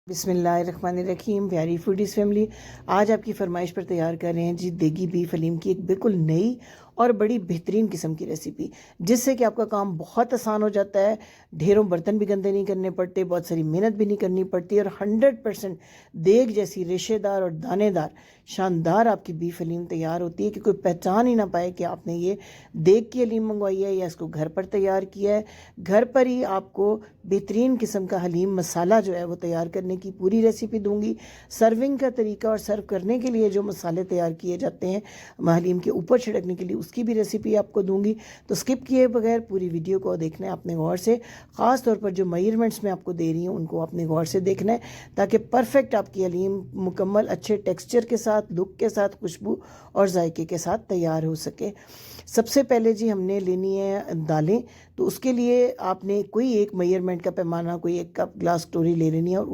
बिस्मिल्लाहिर्रहमानिर्रहीम। प्यारी foodies family, आज आपकी फरमाइश पर तैयार कर रहे हैं जी देगी बीफ हलीम की एक बिल्कुल नई और बड़ी बेहतरीन किस्म की रेसिपी, जिससे कि आपका काम बहुत आसान हो जाता है। ढेरों बर्तन भी गंदे नहीं करने पड़ते, बहुत सारी मेहनत भी नहीं करनी पड़ती और 100% देग जैसी रेशेदार और दानेदार शानदार आपकी बीफ हलीम तैयार होती है कि कोई पहचान ही ना पाए कि आपने ये देग की हलीम मंगवाई है या इसको घर पर तैयार किया है। घर पर ही आपको बेहतरीन किस्म का हलीम मसाला जो है वो तैयार करने की पूरी रेसिपी दूंगी। सर्विंग का तरीका और सर्व करने के लिए जो मसाले तैयार किए जाते हैं हलीम के ऊपर छिड़कने के लिए, उसकी भी रेसिपी आपको दूंगी। तो स्किप किए बगैर पूरी वीडियो को देखना है अपने गौर से। ख़ास तौर पर जो मेजरमेंट्स मैं आपको दे रही हूँ उनको अपने गौर से देखना है, ताकि परफेक्ट आपकी हलीम मुकम्मल अच्छे टेक्सचर के साथ, लुक के साथ, खुशबू और जायके के साथ तैयार हो सके। सबसे पहले जी हमने लेनी है दालें। तो उसके लिए आपने कोई एक मेजरमेंट का पैमाना, कोई एक कप ग्लास कटोरी ले लेनी है और